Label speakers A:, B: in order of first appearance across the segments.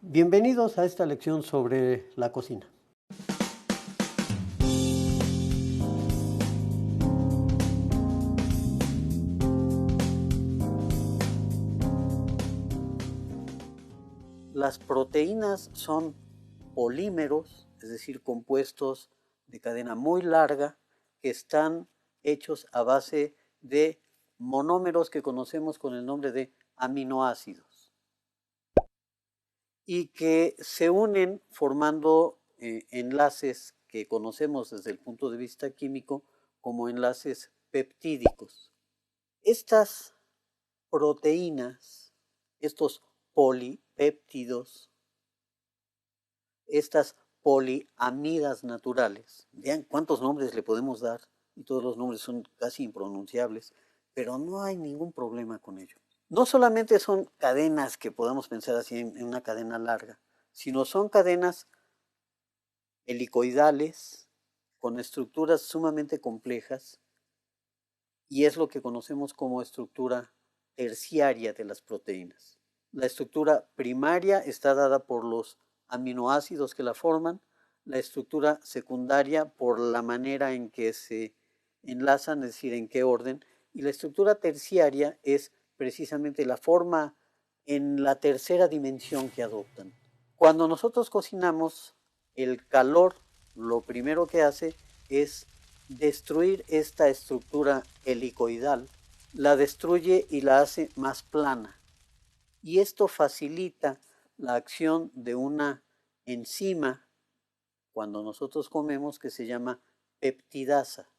A: Bienvenidos a esta lección sobre la cocina. Las proteínas son polímeros, es decir, compuestos de cadena muy larga que están hechos a base de monómeros que conocemos con el nombre de aminoácidos y que se unen formando enlaces que conocemos desde el punto de vista químico como enlaces peptídicos. Estas proteínas, estos polipéptidos, estas poliamidas naturales, vean cuántos nombres le podemos dar y todos los nombres son casi impronunciables, pero no hay ningún problema con ello. No solamente son cadenas que podamos pensar así en una cadena larga, sino son cadenas helicoidales con estructuras sumamente complejas y es lo que conocemos como estructura terciaria de las proteínas. La estructura primaria está dada por los aminoácidos que la forman, la estructura secundaria por la manera en que se enlazan, es decir, en qué orden, y la estructura terciaria es precisamente la forma en la tercera dimensión que adoptan. Cuando nosotros cocinamos, el calor lo primero que hace es destruir esta estructura helicoidal, la destruye y la hace más plana. Y esto facilita la acción de una enzima cuando nosotros comemos que se llama peptidasa.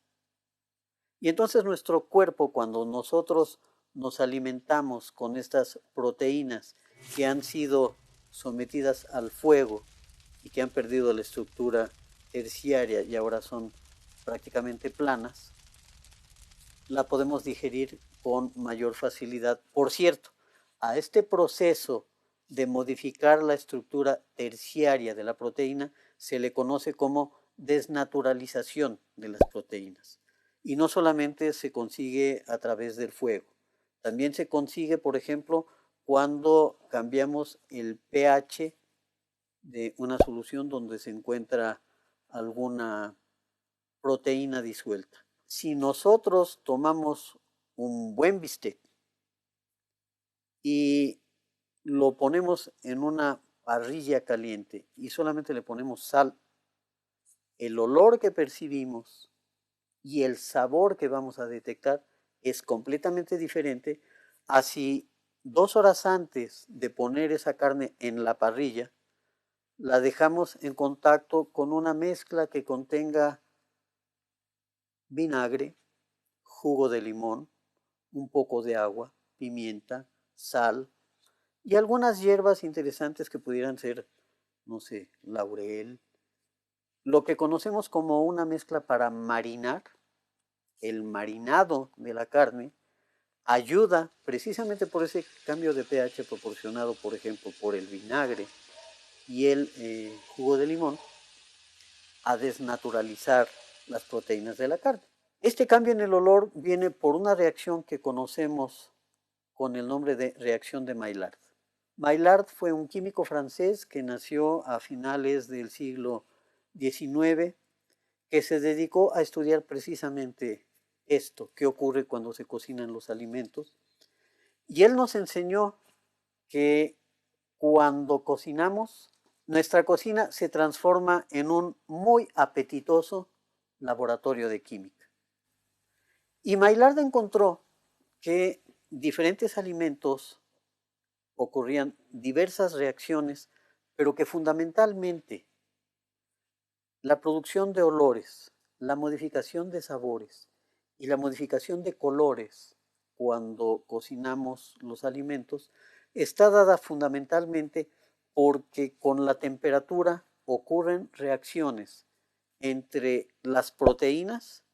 A: Y entonces nuestro cuerpo, cuando nosotros nos alimentamos con estas proteínas que han sido sometidas al fuego y que han perdido la estructura terciaria y ahora son prácticamente planas, la podemos digerir con mayor facilidad. Por cierto, a este proceso de modificar la estructura terciaria de la proteína se le conoce como desnaturalización de las proteínas. Y no solamente se consigue a través del fuego, también se consigue, por ejemplo, cuando cambiamos el pH de una solución donde se encuentra alguna proteína disuelta. Si nosotros tomamos un buen bistec y lo ponemos en una parrilla caliente y solamente le ponemos sal, el olor que percibimos y el sabor que vamos a detectar es completamente diferente a si 2 horas antes de poner esa carne en la parrilla, la dejamos en contacto con una mezcla que contenga vinagre, jugo de limón, un poco de agua, pimienta, sal y algunas hierbas interesantes que pudieran ser, no sé, laurel, lo que conocemos como una mezcla para marinar. El marinado de la carne ayuda precisamente por ese cambio de pH proporcionado, por ejemplo, por el vinagre y el jugo de limón, a desnaturalizar las proteínas de la carne. Este cambio en el olor viene por una reacción que conocemos con el nombre de reacción de Maillard. Maillard fue un químico francés que nació a finales del siglo XIX, que se dedicó a estudiar precisamente esto, qué ocurre cuando se cocinan los alimentos. Y él nos enseñó que cuando cocinamos, nuestra cocina se transforma en un muy apetitoso laboratorio de química. Y Maillard encontró que diferentes alimentos ocurrían diversas reacciones, pero que fundamentalmente la producción de olores, la modificación de sabores y la modificación de colores cuando cocinamos los alimentos está dada fundamentalmente porque con la temperatura ocurren reacciones entre las proteínas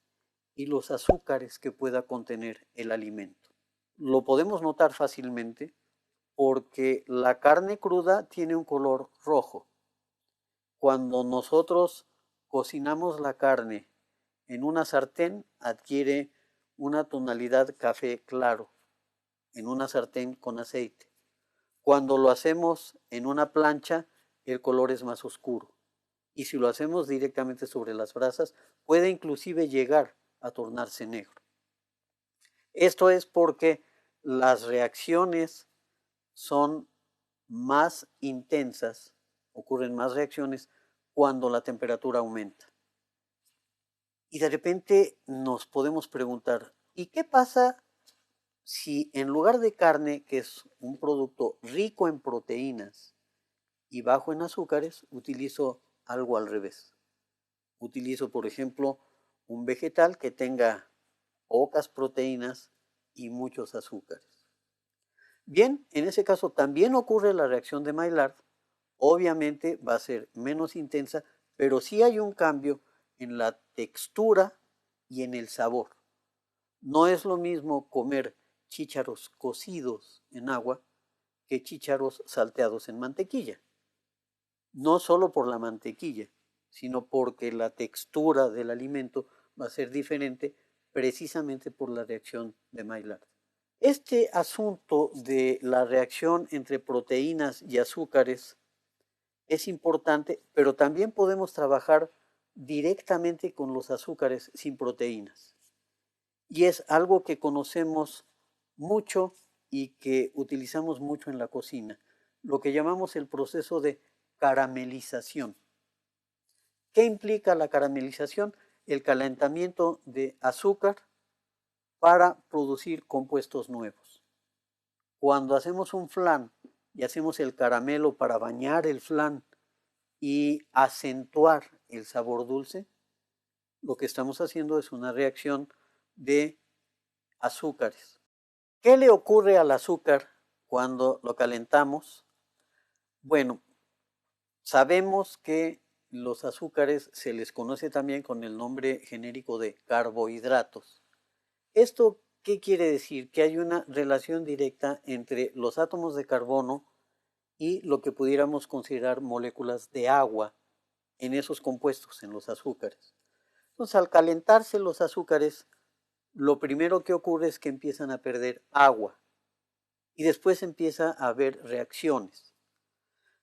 A: y los azúcares que pueda contener el alimento. Lo podemos notar fácilmente porque la carne cruda tiene un color rojo. Cuando nosotros cocinamos la carne en una sartén, adquiere una tonalidad café claro, en una sartén con aceite. Cuando lo hacemos en una plancha, el color es más oscuro. Y si lo hacemos directamente sobre las brasas, puede inclusive llegar a tornarse negro. Esto es porque las reacciones son más intensas, ocurren más reacciones cuando la temperatura aumenta. Y de repente nos podemos preguntar, ¿y qué pasa si en lugar de carne, que es un producto rico en proteínas y bajo en azúcares, utilizo algo al revés? Utilizo, por ejemplo, un vegetal que tenga pocas proteínas y muchos azúcares. Bien, en ese caso también ocurre la reacción de Maillard. Obviamente va a ser menos intensa, pero sí hay un cambio en la textura y en el sabor. No es lo mismo comer chícharos cocidos en agua que chícharos salteados en mantequilla. No solo por la mantequilla, sino porque la textura del alimento va a ser diferente precisamente por la reacción de Maillard. Este asunto de la reacción entre proteínas y azúcares es importante, pero también podemos trabajar directamente con los azúcares sin proteínas. Y es algo que conocemos mucho y que utilizamos mucho en la cocina, lo que llamamos el proceso de caramelización. ¿Qué implica la caramelización? El calentamiento de azúcar para producir compuestos nuevos. Cuando hacemos un flan y hacemos el caramelo para bañar el flan y acentuar el sabor dulce, lo que estamos haciendo es una reacción de azúcares. ¿Qué le ocurre al azúcar cuando lo calentamos? Bueno, sabemos que los azúcares se les conoce también con el nombre genérico de carbohidratos. ¿Esto qué quiere decir? Que hay una relación directa entre los átomos de carbono y lo que pudiéramos considerar moléculas de agua en esos compuestos, en los azúcares. Entonces, al calentarse los azúcares, lo primero que ocurre es que empiezan a perder agua y después empieza a haber reacciones.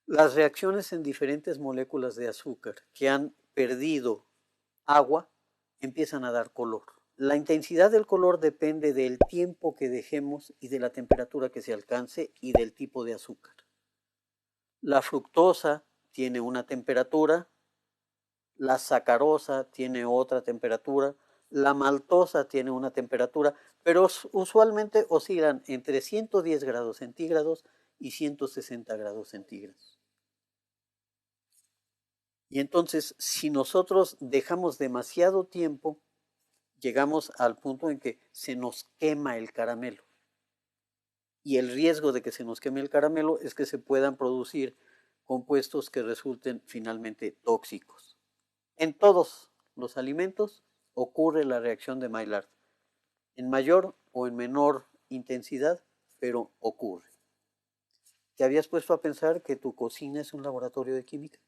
A: Las reacciones en diferentes moléculas de azúcar que han perdido agua empiezan a dar color. La intensidad del color depende del tiempo que dejemos y de la temperatura que se alcance y del tipo de azúcar. La fructosa tiene una temperatura, la sacarosa tiene otra temperatura, la maltosa tiene una temperatura, pero usualmente oscilan entre 110 grados centígrados y 160 grados centígrados. Y entonces, si nosotros dejamos demasiado tiempo, llegamos al punto en que se nos quema el caramelo. Y el riesgo de que se nos queme el caramelo es que se puedan producir compuestos que resulten finalmente tóxicos. En todos los alimentos ocurre la reacción de Maillard, en mayor o en menor intensidad, pero ocurre. ¿Te habías puesto a pensar que tu cocina es un laboratorio de química?